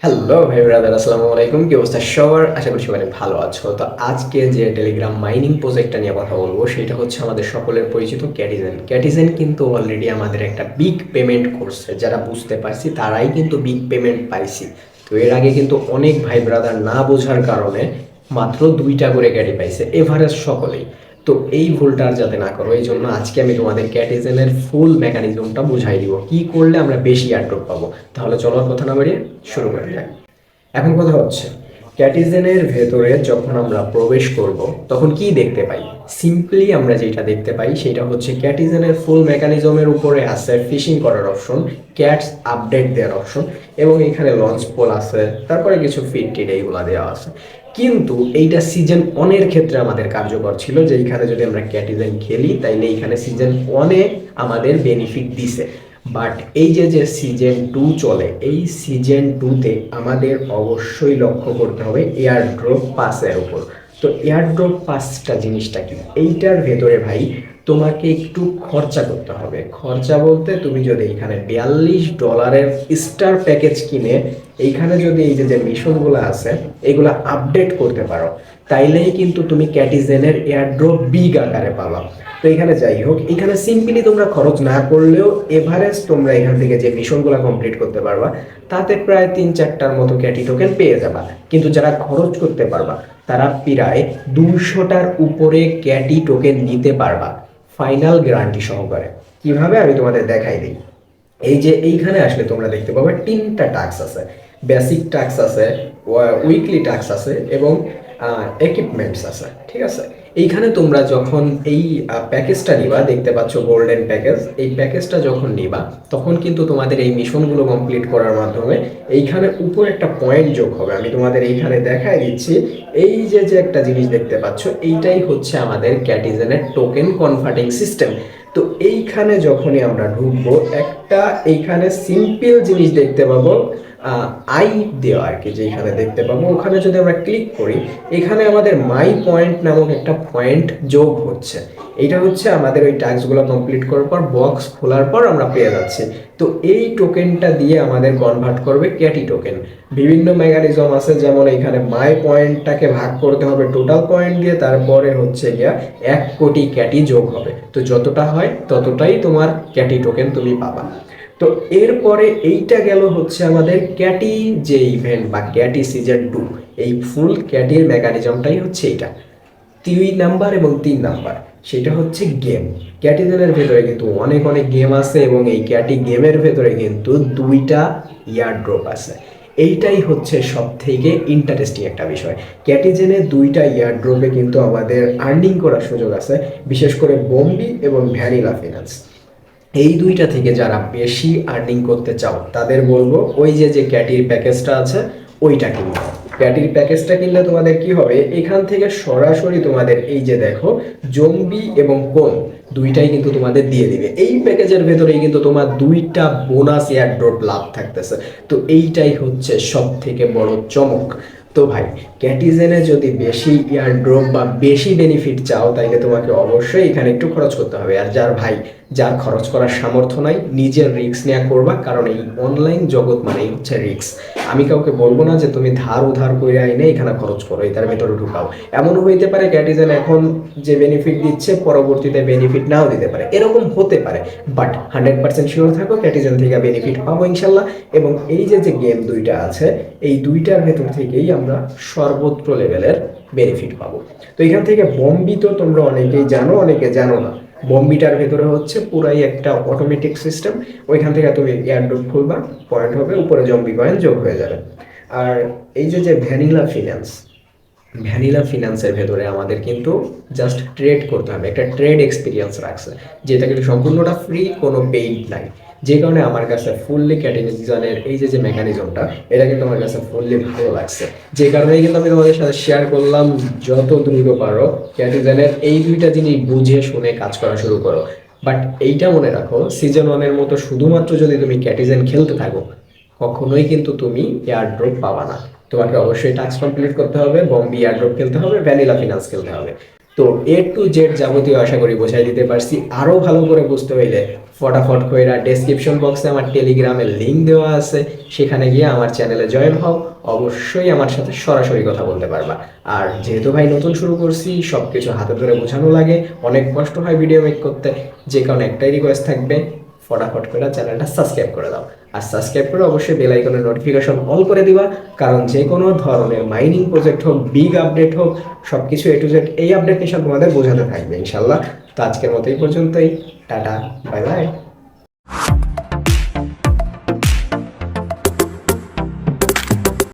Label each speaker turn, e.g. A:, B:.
A: Hello ভাই brother, আসসালামু আলাইকুম। কি অবস্থা সবার? আশা করি সবাই অনেক ভালো আছো। তো আজকে যে টেলিগ্রাম মাইনিং প্রজেক্টটা নিয়ে কথা বলবো সেটা হচ্ছে আমাদের সকলের পরিচিত ক্যাটিজেন। ক্যাটিজেন কিন্তু অলরেডি আমাদের একটা বিগ পেমেন্ট করছে, যারা বুঝতে পারছি তারাই কিন্তু বিগ পেমেন্ট পাইছি। তো এর আগে কিন্তু অনেক ভাই ব্রাদার না বোঝার কারণে মাত্র 2টা করে ক্যাটি পাইছে, এভারেজ সকলেই। তো এই ভুলটা আর যাতে না করো, এই জন্য আজকে আমি তোমাদের ক্যাটিজেনের ফুল মেকানিজমটা বুঝাই দিব, কি করলে আমরা বেশি এয়ারড্রপ পাবো। তাহলে চলো আর কথা না বাড়িয়ে শুরু করা যাক। এখন কথা হচ্ছে, ক্যাটিজেনের ভেতরে যখন আমরা প্রবেশ করব তখন কি দেখতে পাই? সিম্পলি আমরা যেটা দেখতে পাই সেটা হচ্ছে ক্যাটিজেনের ফুল মেকানিজমের উপরে আছে ফিশিং করার অপশন, ক্যাটস আপডেট দেওয়ার অপশন, এবং এখানে লঞ্চ পোল আছে, তারপরে কিছু ফিড টিড এইগুলা দেওয়া আছে। কিন্তু এইটা সিজন ওয়ানের ক্ষেত্রে আমাদের কার্যকর ছিল, যে এইখানে যদি আমরা ক্যাটিজেন খেলি তাইলে এইখানে সিজন ওয়ানে আমাদের বেনিফিট দিছে। বাট এই যে যে সিজন 2 চলে, এই সিজন 2তে আমাদের অবশ্যই লক্ষ্য করতে হবে এয়ার ড্রপ পাসের উপর। তো এয়ার ড্রপ পাসটা জিনিসটা কি? এইটার ভেতরে ভাই তোমাকে একটু খরচা করতে হবে। খরচা বলতে তুমি যদি এখানে $42 স্টার প্যাকেজ কিনে এইখানে যদি এই যে যে মিশনগুলো আছে এগুলা আপডেট করতে পারো, তাইলেই কিন্তু তুমি ক্যাটিজেনের এয়ারড্রপ বিগ আকারে পাবা। তো এখানে যাই হোক, এখানে সিম্পলি তোমরা খরচ না করলেও এভারেজ তোমরা এখান থেকে যে মিশনগুলো কমপ্লিট করতে পারবা তাতে প্রায় 3-4টার মতো ক্যাটি টোকেন পেয়ে যাবা। কিন্তু যারা খরচ করতে পারবা তারা প্রায় 200টার উপরে ক্যাটি টোকেন নিতে পারবা, ফাইনাল গ্যারান্টি সহকারে। কিভাবে আমি তোমাদের দেখাই দিই। এই যে এইখানে আসলে তোমরা দেখতে পাবে 3টা টাস্ক আছে। বেসিক টাস্ক আছে, উইকলি টাস্ক আছে, এবং ইকুইপমেন্টস আছে। ঠিক আছে, এইখানে তোমরা যখন এই প্যাকেজটা নিবা, দেখতে পাচ্ছ গোল্ডেন প্যাকেজ, এই প্যাকেজটা যখন নিবা তখন কিন্তু তোমাদের এই মিশনগুলো কমপ্লিট করার মাধ্যমে এইখানে উপরে একটা পয়েন্ট যোগ হবে। আমি তোমাদের এইখানে দেখাই দিচ্ছি। এই যে যে একটা জিনিস দেখতে পাচ্ছ, এইটাই হচ্ছে আমাদের ক্যাটিজেনের টোকেন কনভার্টিং সিস্টেম। তো এইখানে যখনই আমরা ঢুকবো একটা এইখানে সিম্পল জিনিস দেখতে পাবো, আই দেওয়া আর কি, যেখানে দেখতে পাবো ওখানে যদি আমরা ক্লিক করি এখানে আমাদের মাই পয়েন্ট নামক একটা পয়েন্ট যোগ হচ্ছে। এটা হচ্ছে আমাদের ওই টাস্কগুলো কমপ্লিট করার পর বক্স খোলার পর আমরা পেয়ে যাচ্ছি। তো এই টোকেনটা দিয়ে আমাদের কনভার্ট করবে ক্যাটি টোকেন। বিভিন্ন মেকানিজম আছে, যেমন এখানে মাই পয়েন্টটাকে ভাগ করতে হবে টোটাল পয়েন্ট দিয়ে, তারপরে হচ্ছে গিয়া 1 কোটি ক্যাটি যোগ হবে। তো যতটা হয় ততটাই তোমার ক্যাটি টোকেন তুমি পাবা। তো এরপরে এইটা গেল হচ্ছে আমাদের ক্যাটি যে ইভেন্ট বা ক্যাটি সিজন 2। এই ফুল ক্যাটির মেকানিজমটাই হচ্ছে এইটা। 2 নাম্বার এবং 3 নাম্বার সেটা হচ্ছে গেম। ক্যাটিজেনের ভেতরে কিন্তু অনেক অনেক গেম আছে, এবং এই ক্যাটি গেমের ভেতরে কিন্তু 2টা ইয়ারড্রপ আছে। এইটাই হচ্ছে সব থেকে ইন্টারেস্টিং একটা বিষয়। ক্যাটিজেনে 2টা ইয়ারড্রপে কিন্তু আমাদের আর্নিং করার সুযোগ আছে, বিশেষ করে বম্বি এবং ভ্যানিলা ফিনান্স। এই 2টা থেকে যারা বেশি আর্নিং করতে চাও তাদের বলবো ওই যে যে ক্যাটির প্যাকেজটা আছে ওইটা কিনবে। ক্যাটির প্যাকেজটা কিনলে তোমাদের কি হবে, এখান থেকে সরাসরি তোমাদের এই যে দেখো জম্বি এবং কোন 2টাই কিন্তু তোমাদের দিয়ে দিবে। এই প্যাকেজের ভেতরেই কিন্তু তোমার 2টা বোনাস এয়ারড্রপ লাভ থাকতেছে। তো এইটাই হচ্ছে সব থেকে বড় চমক। তো ভাই, ক্যাটিজেনে যদি বেশি ইয়ারড্রপ বা বেশি বেনিফিট চাও তাইলে তোমাকে অবশ্যই এখানে একটু খরচ করতে হবে। আর যার খরচ করার সামর্থ্য নাই, নিজের রিস্ক নেওয়া করবা, কারণ এই অনলাইন জগৎ মানেই হচ্ছে রিস্ক। আমি কাউকে বলবো না যে তুমি ধার উধার করে আইনে এখানে খরচ করো, এটার ভেতরে ঢুকাও। এমনও হইতে পারে ক্যাটিজেন এখন যে বেনিফিট দিচ্ছে পরবর্তীতে বেনিফিট নাও দিতে পারে, এরকম হতে পারে। বাট 100% শিওর থাকো ক্যাটিজেন থেকে বেনিফিট পাবো ইনশাল্লাহ। এবং এই যে যে গেম 2টা আছে এই 2টার ভেতর থেকেই আমরা সর্বোচ্চ লেভেলের বেনিফিট পাবো। তো এখান থেকে বম্বি তো তোমরা অনেকেই জানো, অনেকে জানো না। বম্বিটার ভেতরে হচ্ছে পুরাই একটা অটোমেটিক সিস্টেম। ওইখান থেকে তুমি এয়ারড্রপ খুলবা, পয়েন্ট হবে, উপরে জম্বি কয়েন যোগ হয়ে যাবে। আর এই যে যে ভ্যানিলা ফিনান্সের ভেতরে আমাদের কিন্তু জাস্ট ট্রেড করতে হবে, একটা ট্রেড এক্সপিরিয়েন্স রাখছে, যেটা কিন্তু সম্পূর্ণটা ফ্রি, কোনো পেইড নাই। যে কারণে আমার কাছে ফুললি ক্যাটিজেনের এই যে যে মেকানিজমটা এটা কিন্তু আমার কাছে ফুললি ভালো লাগছে। যে কারণেই কিন্তু আমি তোমাদের সাথে শেয়ার করলাম, যত দ্রুত পারো ক্যাটিজেনের এই 2টা জিনিস বুঝে শুনে কাজ করা শুরু করো। বাট এইটা মনে রাখো, সিজন 1-এর মতো শুধুমাত্র যদি তুমি ক্যাটিজেন খেলতে থাকো কখনোই কিন্তু তুমি এয়ারড্রপ পাবা না। তোমাকে অবশ্যই টাস্ক কমপ্লিট করতে হবে, বম্বি এয়ারড্রপ খেলতে হবে, ভ্যানিলা ফিনান্স খেলতে হবে। তো A to Z যাবতীয় আশা করি বোঝাই দিতে পারছি। আরও ভালো করে বুঝতে হইলে ফটাফট কইরা ডেসক্রিপশন বক্সে আমার টেলিগ্রামের লিঙ্ক দেওয়া আছে, সেখানে গিয়ে আমার চ্যানেলে জয়েন হও, অবশ্যই আমার সাথে সরাসরি কথা বলতে পারবা। আর যেহেতু ভাই নতুন শুরু করছি, সব কিছু হাতে ধরে বোঝানো লাগে, অনেক কষ্ট হয় ভিডিও মেক করতে, যে কারণে একটাই রিকোয়েস্ট থাকবে, ফটাফট করে চ্যানেলটা সাবস্ক্রাইব করে দাও। আর সাবস্ক্রাইব করে অবশ্যই বেল আইকনের নোটিফিকেশন অল করে দিবা, কারণ যে কোনো ধরনের মাইনিং প্রজেক্ট হোক, বিগ আপডেট হোক, সব কিছু A to Z এই আপডেট নিয়ে সব তোমাদের বোঝাতে থাকবে ইনশাল্লাহ। তো আজকের মতো এই পর্যন্তই, টাটা, বাই বাই।